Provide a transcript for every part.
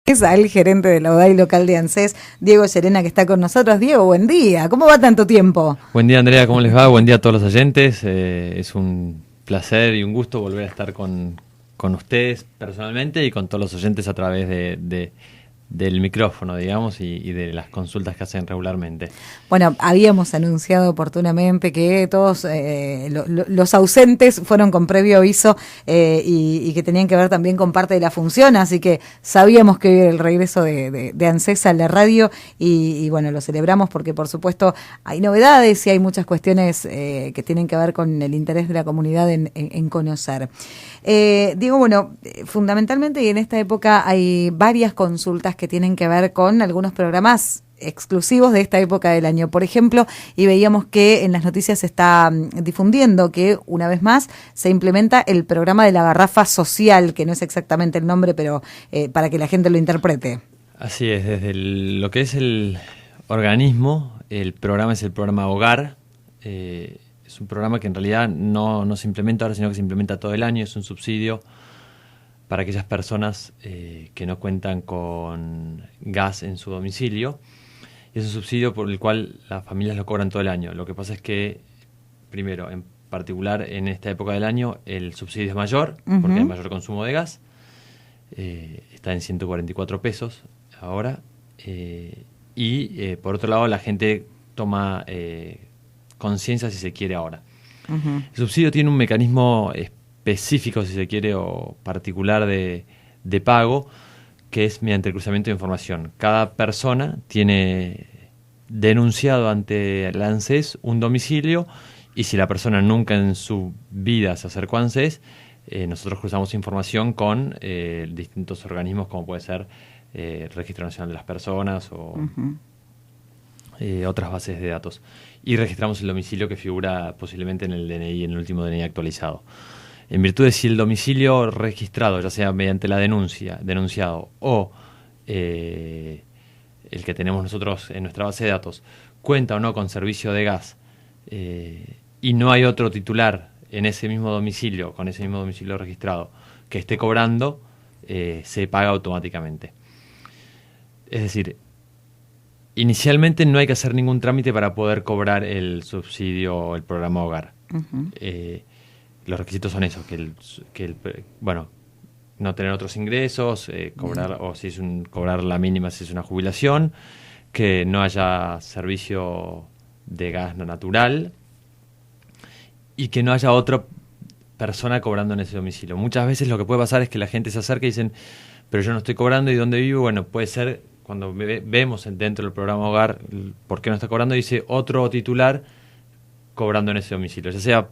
Es al gerente de la UDAI local de ANSES, Diego Llerena, que está con nosotros. Diego, buen día. ¿Cómo va tanto tiempo? Buen día, Andrea, ¿cómo les va? Buen día a todos los oyentes. Es un placer y un gusto volver a estar con ustedes personalmente y con todos los oyentes a través del micrófono, digamos, y de las consultas que hacen regularmente. Bueno, habíamos anunciado oportunamente que todos los ausentes fueron con previo aviso y que tenían que ver también con parte de la función, así que sabíamos que era el regreso de ANSES a la radio y bueno, lo celebramos porque por supuesto hay novedades y hay muchas cuestiones que tienen que ver con el interés de la comunidad en conocer. Digo, bueno, fundamentalmente y en esta época hay varias consultas que tienen que ver con algunos programas exclusivos de esta época del año. Por ejemplo, y veíamos que en las noticias se está difundiendo que una vez más se implementa el programa de la garrafa social, que no es exactamente el nombre, pero para que la gente lo interprete. Así es, desde lo que es el organismo, el programa es el programa Hogar. Es un programa que en realidad no se implementa ahora, sino que se implementa todo el año. Es un subsidio para aquellas personas que no cuentan con gas en su domicilio. Y es un subsidio por el cual las familias lo cobran todo el año. Lo que pasa es que, primero, en particular en esta época del año, el subsidio es mayor, porque hay mayor consumo de gas. Está en 144 pesos ahora. Por otro lado, la gente toma conciencia, si se quiere, ahora. El subsidio tiene un mecanismo específico, si se quiere, o particular de pago, que es mediante el cruzamiento de información. Cada persona tiene denunciado ante la ANSES un domicilio y si la persona nunca en su vida se acercó a ANSES, nosotros cruzamos información con distintos organismos como puede ser Registro Nacional de las Personas o otras bases de datos. Y registramos el domicilio que figura posiblemente en el DNI, en el último DNI actualizado. En virtud de si el domicilio registrado, ya sea mediante la denunciado o el que tenemos nosotros en nuestra base de datos, cuenta o no con servicio de gas y no hay otro titular en ese mismo domicilio, con ese mismo domicilio registrado, que esté cobrando, se paga automáticamente. Es decir, inicialmente no hay que hacer ningún trámite para poder cobrar el subsidio o el programa Hogar. Los requisitos son esos, no tener otros ingresos, cobrar o si es cobrar la mínima si es una jubilación, que no haya servicio de gas no natural y que no haya otra persona cobrando en ese domicilio. Muchas veces lo que puede pasar es que la gente se acerca y dicen, pero yo no estoy cobrando, ¿y dónde vivo? Bueno, puede ser cuando vemos dentro del programa Hogar por qué no está cobrando, dice otro titular cobrando en ese domicilio, ya sea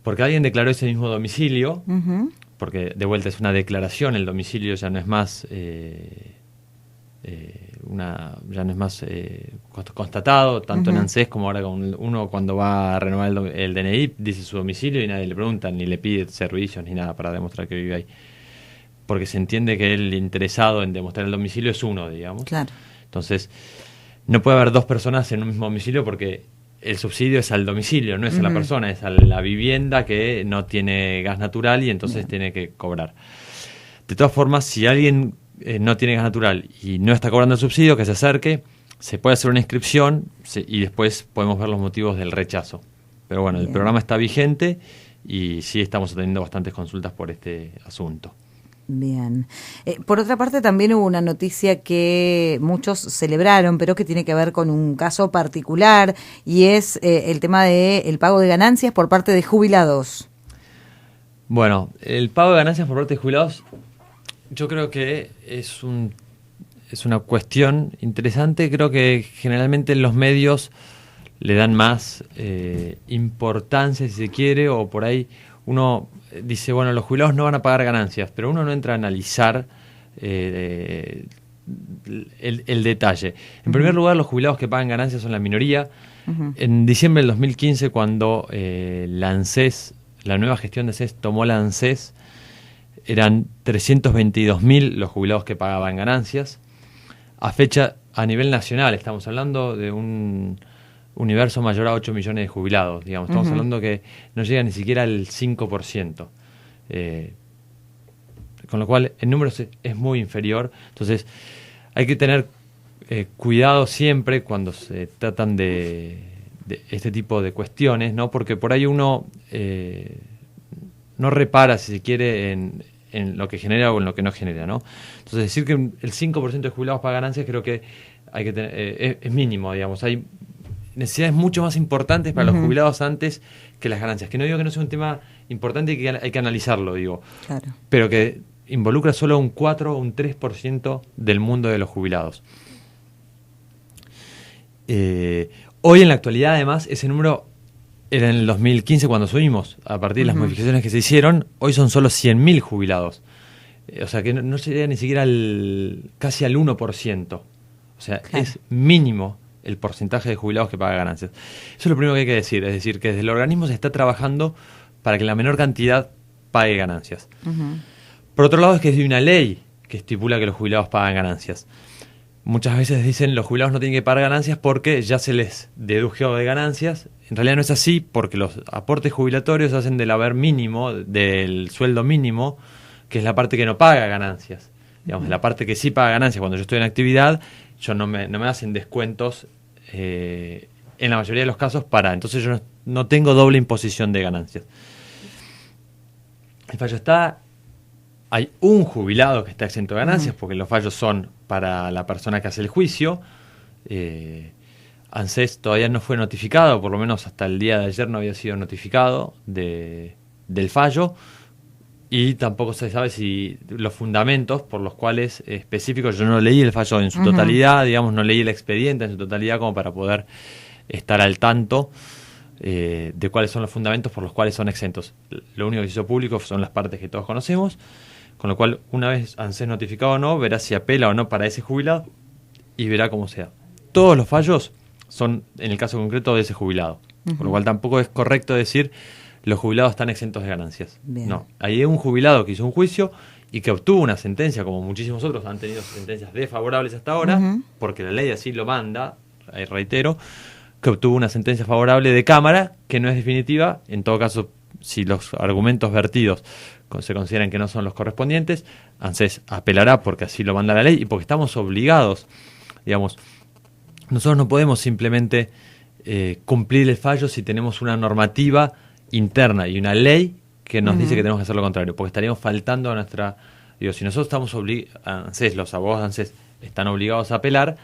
porque alguien declaró ese mismo domicilio, porque de vuelta es una declaración, el domicilio ya no es más constatado, tanto en ANSES como ahora con uno cuando va a renovar el DNI, dice su domicilio y nadie le pregunta, ni le pide servicios ni nada para demostrar que vive ahí. Porque se entiende que el interesado en demostrar el domicilio es uno, digamos. Claro. Entonces, no puede haber dos personas en un mismo domicilio porque el subsidio es al domicilio, no es a la persona, es a la vivienda que no tiene gas natural y entonces tiene que cobrar. De todas formas, si alguien no tiene gas natural y no está cobrando el subsidio, que se acerque, se puede hacer una inscripción y después podemos ver los motivos del rechazo. Pero bueno, el programa está vigente y sí estamos teniendo bastantes consultas por este asunto. Bien. Por otra parte, también hubo una noticia que muchos celebraron, pero que tiene que ver con un caso particular, y es el tema del pago de ganancias por parte de jubilados. Bueno, el pago de ganancias por parte de jubilados, yo creo que es una cuestión interesante. Creo que generalmente los medios le dan más importancia, si se quiere, o por ahí uno dice, bueno, los jubilados no van a pagar ganancias, pero uno no entra a analizar el detalle. En primer lugar, los jubilados que pagan ganancias son la minoría. En diciembre del 2015, cuando la ANSES, la nueva gestión de ANSES tomó la ANSES, eran 322.000 los jubilados que pagaban ganancias. A fecha, a nivel nacional, estamos hablando de un universo mayor a 8 millones de jubilados, digamos. Estamos hablando que no llega ni siquiera al 5%. con lo cual el número es muy inferior. Entonces hay que tener cuidado siempre cuando se tratan de este tipo de cuestiones, ¿no? Porque por ahí uno no repara, si se quiere, en lo que genera o en lo que no genera, ¿no? Entonces decir que el 5% de jubilados paga ganancias, creo que hay que tener, es mínimo, digamos. Hay necesidades mucho más importantes para los jubilados antes que las ganancias. Que no digo que no sea un tema importante y que hay que analizarlo, digo. Claro. Pero que involucra solo un 4 o un 3% del mundo de los jubilados. Hoy en la actualidad, además, ese número era en el 2015 cuando subimos, a partir de las modificaciones que se hicieron. Hoy son solo 100.000 jubilados. O sea que no llega ni siquiera casi al 1%. O sea, claro, es mínimo el porcentaje de jubilados que paga ganancias. Eso es lo primero que hay que decir. Es decir, que desde el organismo se está trabajando para que la menor cantidad pague ganancias. Por otro lado, es que hay una ley que estipula que los jubilados pagan ganancias. Muchas veces dicen los jubilados no tienen que pagar ganancias porque ya se les dedujo de ganancias. En realidad no es así, porque los aportes jubilatorios se hacen del haber mínimo, del sueldo mínimo, que es la parte que no paga ganancias. Digamos, la parte que sí paga ganancias cuando yo estoy en actividad, yo no me hacen descuentos en la mayoría de los casos entonces yo no tengo doble imposición de ganancias. El fallo está, hay un jubilado que está exento de ganancias, porque los fallos son para la persona que hace el juicio. ANSES todavía no fue notificado, por lo menos hasta el día de ayer no había sido notificado del fallo, y tampoco se sabe si los fundamentos por los cuales específicos, yo no leí el fallo en su totalidad, digamos, no leí el expediente en su totalidad como para poder estar al tanto de cuáles son los fundamentos por los cuales son exentos. Lo único que se hizo público son las partes que todos conocemos, con lo cual una vez ANSES notificado o no, verá si apela o no para ese jubilado y verá cómo sea. Todos los fallos son, en el caso concreto, de ese jubilado, con lo cual tampoco es correcto decir los jubilados están exentos de ganancias. Bien. No, hay un jubilado que hizo un juicio y que obtuvo una sentencia, como muchísimos otros han tenido sentencias desfavorables hasta ahora, porque la ley así lo manda, reitero, que obtuvo una sentencia favorable de Cámara, que no es definitiva. En todo caso, si los argumentos vertidos se consideran que no son los correspondientes, ANSES apelará porque así lo manda la ley y porque estamos obligados, digamos. Nosotros no podemos simplemente cumplir el fallo si tenemos una normativa interna y una ley que nos dice que tenemos que hacer lo contrario, porque estaríamos faltando a nuestra... Digo, si nosotros estamos ANSES, los abogados de ANSES están obligados a apelar,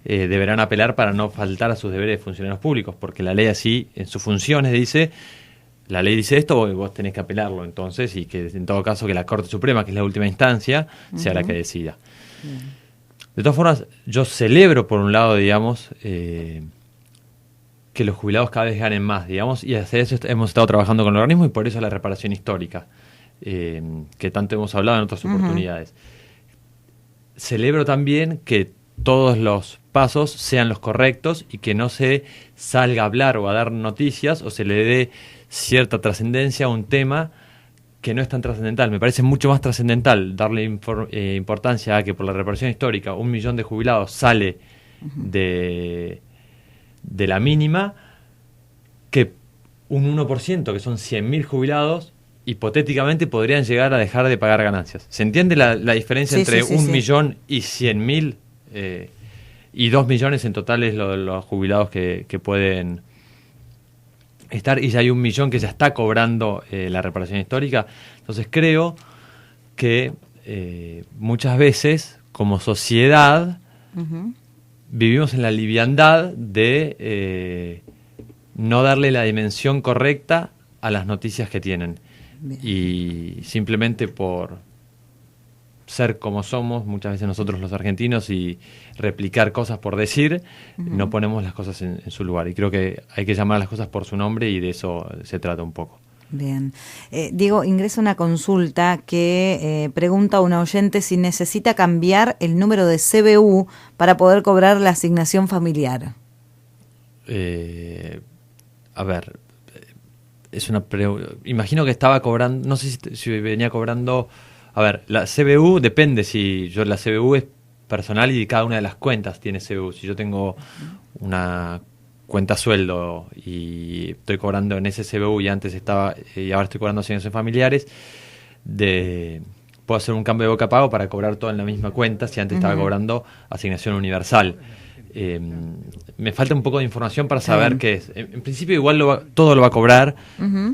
deberán apelar para no faltar a sus deberes de funcionarios públicos, porque la ley así, en sus funciones, dice... La ley dice esto, vos tenés que apelarlo entonces, y que en todo caso que la Corte Suprema, que es la última instancia, sea la que decida. De todas formas, yo celebro por un lado, digamos, que los jubilados cada vez ganen más, digamos, y hacia eso hemos estado trabajando con el organismo, y por eso la reparación histórica, que tanto hemos hablado en otras oportunidades. Celebro también que todos los pasos sean los correctos y que no se salga a hablar o a dar noticias o se le dé cierta trascendencia a un tema que no es tan trascendental. Me parece mucho más trascendental darle importancia a que por la reparación histórica 1 millón de jubilados sale de la mínima, que un 1%, que son 100.000 jubilados, hipotéticamente podrían llegar a dejar de pagar ganancias. ¿Se entiende la diferencia entre 1 millón y 100.000? Y 2 millones en total es los jubilados que pueden estar, y ya hay 1 millón que ya está cobrando la reparación histórica. Entonces creo que muchas veces como sociedad vivimos en la liviandad de no darle la dimensión correcta a las noticias que tienen. Bien. Y simplemente por ser como somos muchas veces nosotros los argentinos y replicar cosas por decir, no ponemos las cosas en su lugar, y creo que hay que llamar a las cosas por su nombre, y de eso se trata un poco. Bien. Diego, ingresa una consulta que pregunta a una oyente si necesita cambiar el número de CBU para poder cobrar la asignación familiar. A ver, es una imagino que estaba cobrando, no sé si venía cobrando. A ver, la CBU depende, la CBU es personal y cada una de las cuentas tiene CBU. Si yo tengo una cuenta sueldo y estoy cobrando en ese CBU y antes estaba, y ahora estoy cobrando asignaciones familiares, puedo hacer un cambio de boca a pago para cobrar todo en la misma cuenta si antes estaba cobrando asignación universal. Me falta un poco de información para saber qué es. En principio igual todo lo va a cobrar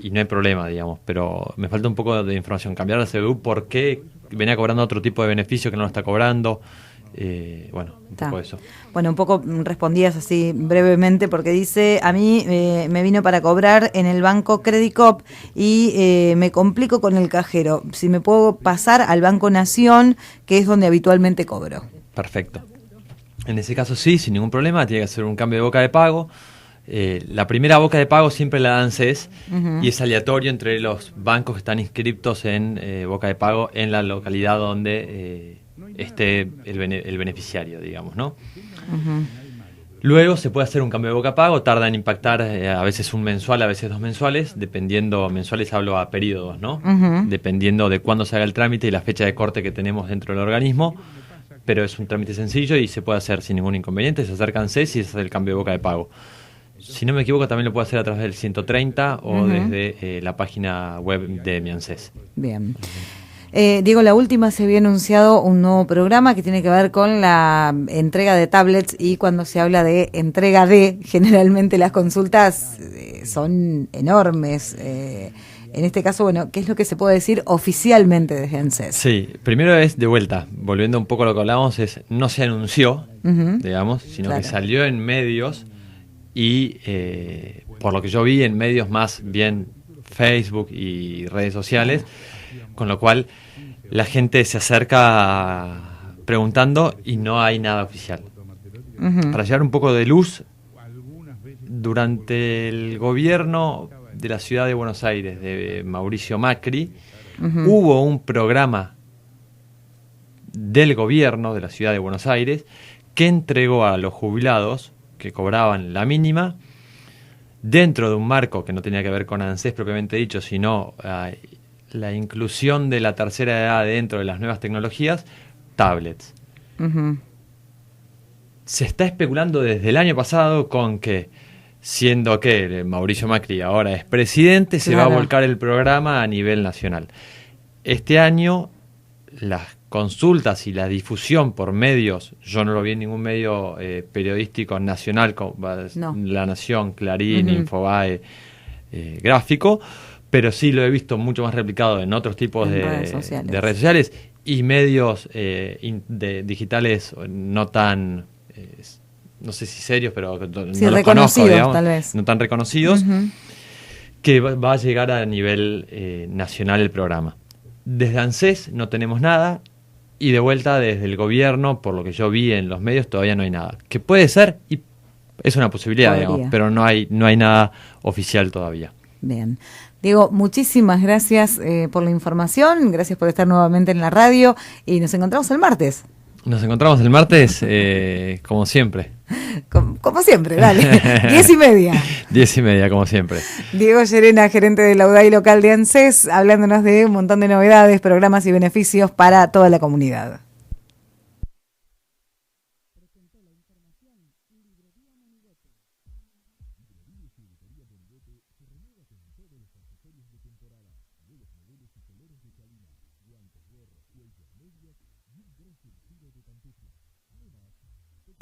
y no hay problema, digamos, pero me falta un poco de información. Cambiar la CBU, ¿por qué venía cobrando otro tipo de beneficio que no lo está cobrando? Bueno, un poco eso. Bueno, un poco respondías así brevemente porque dice, a mí me vino para cobrar en el banco Credit Coop y me complico con el cajero. Si me puedo pasar al Banco Nación, que es donde habitualmente cobro. Perfecto. En ese caso sí, sin ningún problema, tiene que hacer un cambio de boca de pago. La primera boca de pago siempre la dan ANSES y es aleatorio entre los bancos que están inscriptos en boca de pago en la localidad donde esté el beneficiario, digamos, ¿no? Luego se puede hacer un cambio de boca a pago, tarda en impactar a veces un mensual, a veces 2 mensuales, dependiendo, mensuales hablo a periodos, ¿no? Dependiendo de cuándo se haga el trámite y la fecha de corte que tenemos dentro del organismo, pero es un trámite sencillo y se puede hacer sin ningún inconveniente, se acerca a ANSES y se hace el cambio de boca de pago. Si no me equivoco, también lo puedo hacer a través del 130 o desde la página web de mi ANSES. Bien. Diego, la última se había anunciado un nuevo programa que tiene que ver con la entrega de tablets y cuando se habla de entrega generalmente las consultas son enormes. En este caso, bueno, ¿qué es lo que se puede decir oficialmente desde ANSES? Sí, primero es de vuelta, volviendo un poco a lo que hablábamos, no se anunció, digamos, sino que salió en medios y por lo que yo vi en medios más bien Facebook y redes sociales, con lo cual la gente se acerca preguntando y no hay nada oficial. Para llevar un poco de luz, durante el gobierno de la ciudad de Buenos Aires, de Mauricio Macri, hubo un programa del gobierno de la ciudad de Buenos Aires que entregó a los jubilados que cobraban la mínima, dentro de un marco que no tenía que ver con ANSES propiamente dicho, sino la inclusión de la tercera edad dentro de las nuevas tecnologías, tablets. Se está especulando desde el año pasado con que, siendo que Mauricio Macri ahora es presidente, se va a volcar el programa a nivel nacional. Este año, las consultas y la difusión por medios, yo no lo vi en ningún medio periodístico nacional, como La Nación, Clarín, Infobae, Gráfico, pero sí lo he visto mucho más replicado en otros tipos de redes sociales y medios digitales no tan, no sé si serios, pero no los conozco, digamos, tal vez. No tan reconocidos, que va a llegar a nivel nacional el programa. Desde ANSES no tenemos nada y de vuelta desde el gobierno, por lo que yo vi en los medios, todavía no hay nada. Que puede ser y es una posibilidad, digamos, pero no hay nada oficial todavía. Bien. Diego, muchísimas gracias por la información, gracias por estar nuevamente en la radio y nos encontramos el martes. Nos encontramos el martes, como siempre. Como siempre, dale. 10:30. 10:30, como siempre. Diego Llerena, gerente de la UDAI local de ANSES, hablándonos de un montón de novedades, programas y beneficios para toda la comunidad.